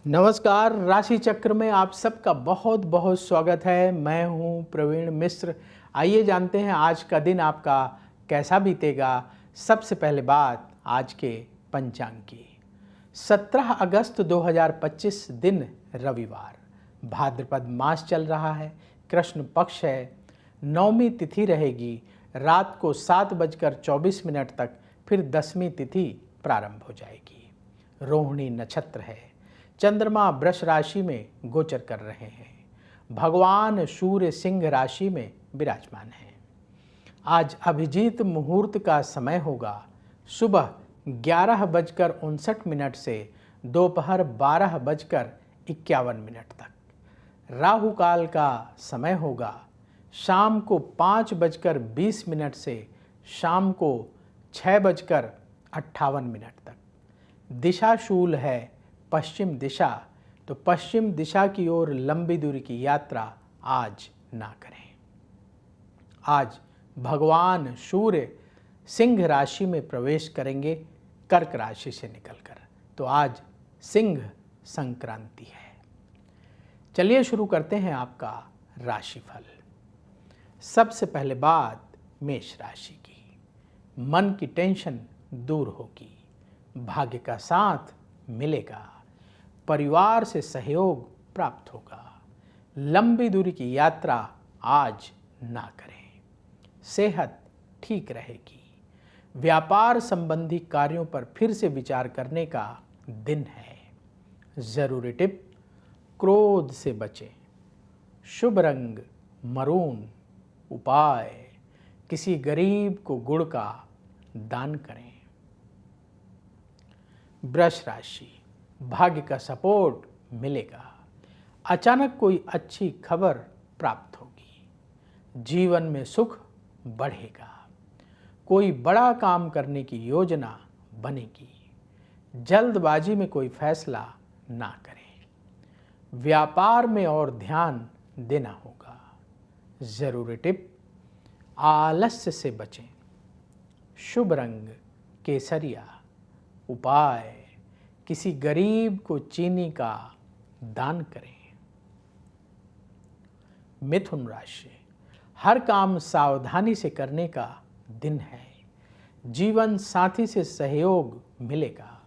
नमस्कार। राशि चक्र में आप सबका बहुत बहुत स्वागत है। मैं हूं प्रवीण मिश्र। आइए जानते हैं आज का दिन आपका कैसा बीतेगा। सबसे पहले बात आज के पंचांग की। 17 अगस्त 2025 दिन रविवार, भाद्रपद मास चल रहा है, कृष्ण पक्ष है, नवमी तिथि रहेगी, रात को 7:24 तक, फिर दसवीं तिथि प्रारंभ हो जाएगी। रोहिणी नक्षत्र है, चंद्रमा वृष राशि में गोचर कर रहे हैं, भगवान सूर्य सिंह राशि में विराजमान हैं। आज अभिजीत मुहूर्त का समय होगा, सुबह 11:59 से दोपहर 12:51 तक। राहु काल का समय होगा शाम को 5:20 से शाम को 6:58 तक। दिशा शूल है पश्चिम दिशा, तो पश्चिम दिशा की ओर लंबी दूरी की यात्रा आज ना करें। आज भगवान सूर्य सिंह राशि में प्रवेश करेंगे कर्क राशि से निकलकर, तो आज सिंह संक्रांति है। चलिए शुरू करते हैं आपका राशिफल। सबसे पहले बात मेष राशि की। मन की टेंशन दूर होगी, भाग्य का साथ मिलेगा, परिवार से सहयोग प्राप्त होगा। लंबी दूरी की यात्रा आज ना करें, सेहत ठीक रहेगी। व्यापार संबंधी कार्यों पर फिर से विचार करने का दिन है। जरूरी टिप, क्रोध से बचें। शुभ रंग मरून। उपाय, किसी गरीब को गुड़ का दान करें। वृष राशि, भाग्य का सपोर्ट मिलेगा, अचानक कोई अच्छी खबर प्राप्त होगी, जीवन में सुख बढ़ेगा, कोई बड़ा काम करने की योजना बनेगी। जल्दबाजी में कोई फैसला ना करें, व्यापार में और ध्यान देना होगा। जरूरी टिप, आलस्य से बचें। शुभ रंग केसरिया। उपाय, किसी गरीब को चीनी का दान करें। मिथुन राशि, हर काम सावधानी से करने का दिन है, जीवन साथी से सहयोग मिलेगा,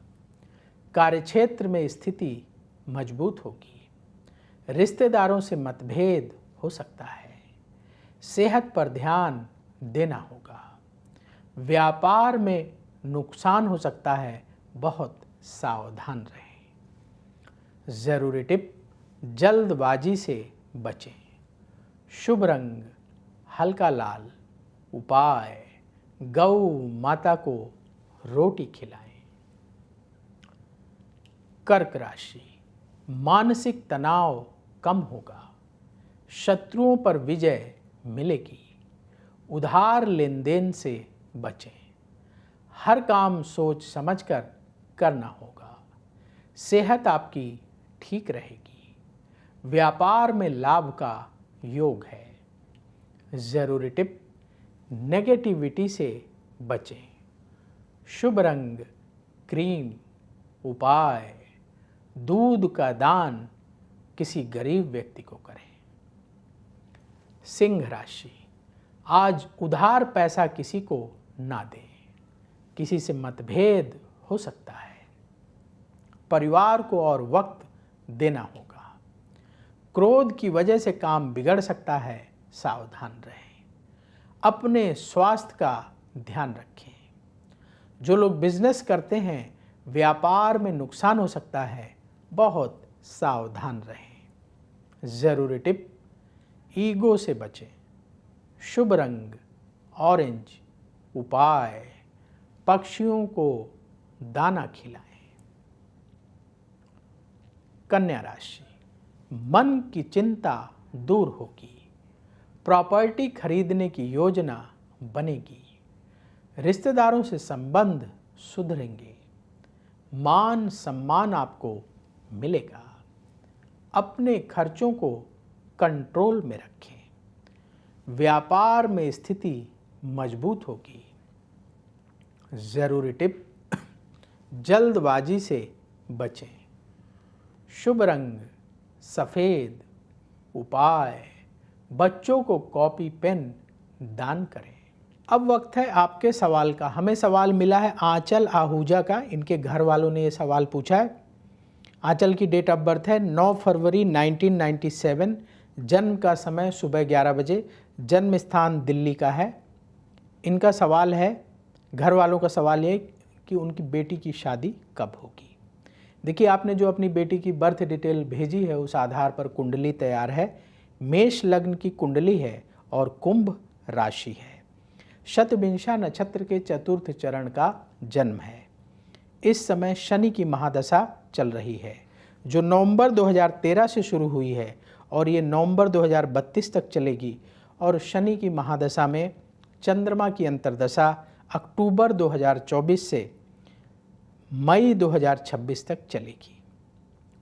कार्यक्षेत्र में स्थिति मजबूत होगी, रिश्तेदारों से मतभेद हो सकता है, सेहत पर ध्यान देना होगा, व्यापार में नुकसान हो सकता है, बहुत सावधान रहें। जरूरी टिप, जल्दबाजी से बचें। शुभ रंग हल्का लाल। उपाय, गौ माता को रोटी खिलाएं। कर्क राशि, मानसिक तनाव कम होगा, शत्रुओं पर विजय मिलेगी, उधार लेन देन से बचें, हर काम सोच समझकर करना होगा, सेहत आपकी ठीक रहेगी, व्यापार में लाभ का योग है। जरूरी टिप, नेगेटिविटी से बचें। शुभ रंग क्रीम। उपाय, दूध का दान किसी गरीब व्यक्ति को करें। सिंह राशि, आज उधार पैसा किसी को ना दें, किसी से मतभेद हो सकता है, परिवार को और वक्त देना होगा, क्रोध की वजह से काम बिगड़ सकता है, सावधान रहें, अपने स्वास्थ्य का ध्यान रखें। जो लोग बिजनेस करते हैं, व्यापार में नुकसान हो सकता है, बहुत सावधान रहें। जरूरी टिप, ईगो से बचें। शुभ रंग ऑरेंज। उपाय, पक्षियों को दाना खिलाएं। कन्या राशि, मन की चिंता दूर होगी, प्रॉपर्टी खरीदने की योजना बनेगी, रिश्तेदारों से संबंध सुधरेंगे, मान सम्मान आपको मिलेगा, अपने खर्चों को कंट्रोल में रखें, व्यापार में स्थिति मजबूत होगी। जरूरी टिप, जल्दबाजी से बचें। शुभ रंग सफ़ेद। उपाय बच्चों को कॉपी पेन दान करें। अब वक्त है आपके सवाल का। हमें सवाल मिला है आंचल आहूजा का। इनके घर वालों ने ये सवाल पूछा है। आंचल की डेट ऑफ बर्थ है 9 फरवरी 1997। जन्म का समय सुबह 11 बजे। जन्म स्थान दिल्ली का है। इनका सवाल है, घर वालों का सवाल है कि उनकी बेटी की शादी कब होगी। देखिए, आपने जो अपनी बेटी की बर्थ डिटेल भेजी है उस आधार पर कुंडली तैयार है। मेष लग्न की कुंडली है और कुंभ राशि है। शतभिषा नक्षत्र के चतुर्थ चरण का जन्म है। इस समय शनि की महादशा चल रही है जो नवंबर 2013 से शुरू हुई है और ये नवंबर 2032 तक चलेगी। और शनि की महादशा में चंद्रमा की अंतर्दशा अक्टूबर 2024 से मई 2026 तक चलेगी।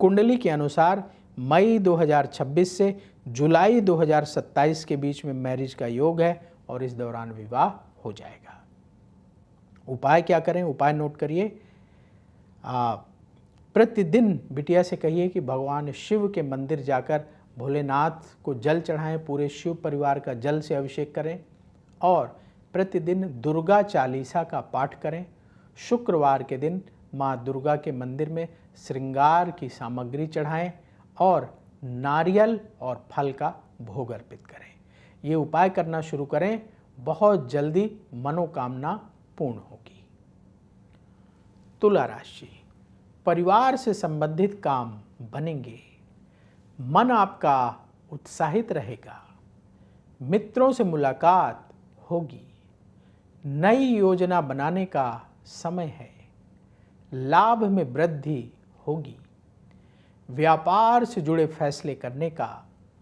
कुंडली के अनुसार मई 2026 से जुलाई 2027 के बीच में मैरिज का योग है और इस दौरान विवाह हो जाएगा। उपाय क्या करें? उपाय नोट करिए। प्रतिदिन बिटिया से कहिए कि भगवान शिव के मंदिर जाकर भोलेनाथ को जल चढ़ाएं, पूरे शिव परिवार का जल से अभिषेक करें और प्रतिदिन दुर्गा चालीसा का पाठ करें। शुक्रवार के दिन माँ दुर्गा के मंदिर में श्रृंगार की सामग्री चढ़ाएं और नारियल और फल का भोग अर्पित करें। ये उपाय करना शुरू करें, बहुत जल्दी मनोकामना पूर्ण होगी। तुला राशि, परिवार से संबंधित काम बनेंगे। मन आपका उत्साहित रहेगा। मित्रों से मुलाकात होगी। नई योजना बनाने का समय है। लाभ में वृद्धि होगी। व्यापार से जुड़े फैसले करने का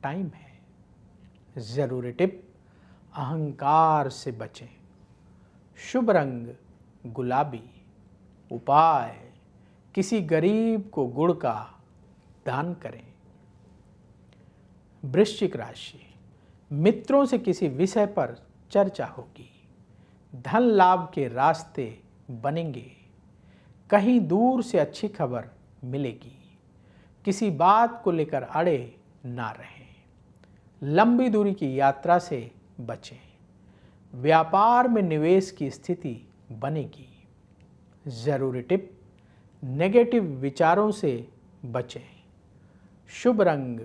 टाइम है। जरूरी टिप, अहंकार से बचें। शुभ रंग गुलाबी। उपाय किसी गरीब को गुड़ का दान करें। वृश्चिक राशि, मित्रों से किसी विषय पर चर्चा होगी। धन लाभ के रास्ते बनेंगे। कहीं दूर से अच्छी खबर मिलेगी। किसी बात को लेकर अड़े ना रहें। लंबी दूरी की यात्रा से बचें। व्यापार में निवेश की स्थिति बनेगी। जरूरी टिप, नेगेटिव विचारों से बचें। शुभ रंग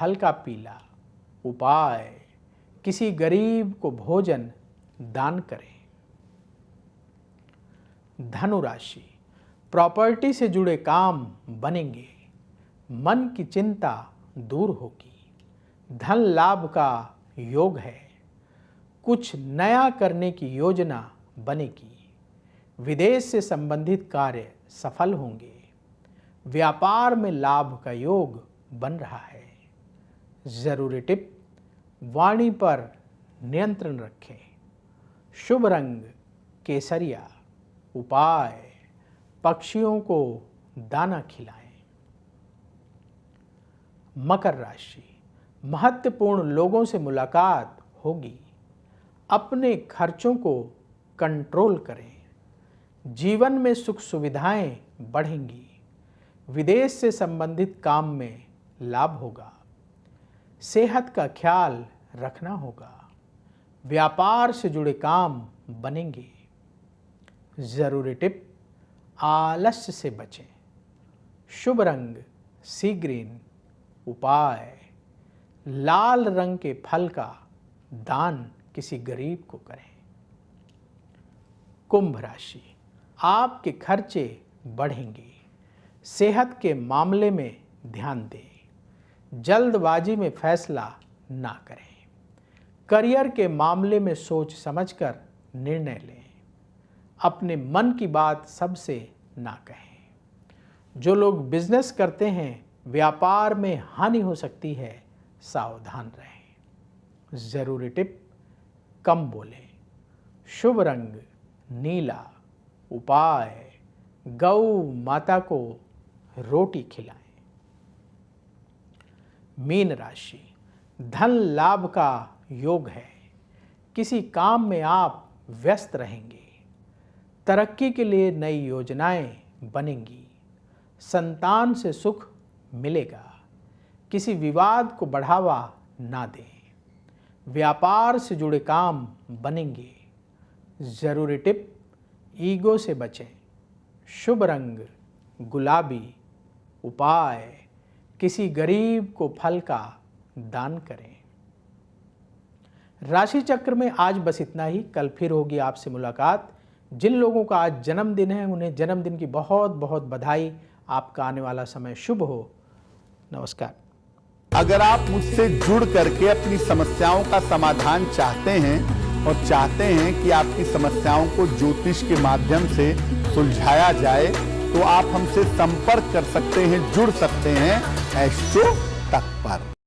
हल्का पीला। उपाय किसी गरीब को भोजन दान करें। धनु राशि, प्रॉपर्टी से जुड़े काम बनेंगे। मन की चिंता दूर होगी। धन लाभ का योग है। कुछ नया करने की योजना बनेगी। विदेश से संबंधित कार्य सफल होंगे। व्यापार में लाभ का योग बन रहा है। जरूरी टिप, वाणी पर नियंत्रण रखें। शुभ रंग केसरिया। उपाय पक्षियों को दाना खिलाएं। मकर राशि, महत्वपूर्ण लोगों से मुलाकात होगी। अपने खर्चों को कंट्रोल करें। जीवन में सुख सुविधाएं बढ़ेंगी। विदेश से संबंधित काम में लाभ होगा। सेहत का ख्याल रखना होगा। व्यापार से जुड़े काम बनेंगे। जरूरी टिप, आलस्य से बचें। शुभ रंग सी ग्रीन। उपाय लाल रंग के फल का दान किसी गरीब को करें। कुंभ राशि, आपके खर्चे बढ़ेंगे। सेहत के मामले में ध्यान दें। जल्दबाजी में फैसला ना करें। करियर के मामले में सोच समझकर निर्णय लें। अपने मन की बात सबसे ना कहें। जो लोग बिजनेस करते हैं, व्यापार में हानि हो सकती है, सावधान रहें। जरूरी टिप, कम बोलें। शुभ रंग नीला। उपाय गौ माता को रोटी खिलाएं। मीन राशि, धन लाभ का योग है। किसी काम में आप व्यस्त रहेंगे। तरक्की के लिए नई योजनाएं बनेंगी। संतान से सुख मिलेगा। किसी विवाद को बढ़ावा ना दें। व्यापार से जुड़े काम बनेंगे। ज़रूरी टिप, ईगो से बचें। शुभ रंग गुलाबी। उपाय, किसी गरीब को फल का दान करें। राशि चक्र में आज बस इतना ही। कल फिर होगी आपसे मुलाकात। जिन लोगों का आज जन्मदिन है उन्हें जन्मदिन की बहुत बहुत बधाई। आपका आने वाला समय शुभ हो। नमस्कार। अगर आप मुझसे जुड़ करके अपनी समस्याओं का समाधान चाहते हैं और चाहते हैं कि आपकी समस्याओं को ज्योतिष के माध्यम से सुलझाया जाए, तो आप हमसे संपर्क कर सकते हैं, जुड़ सकते हैं एस्ट्रो तक पर।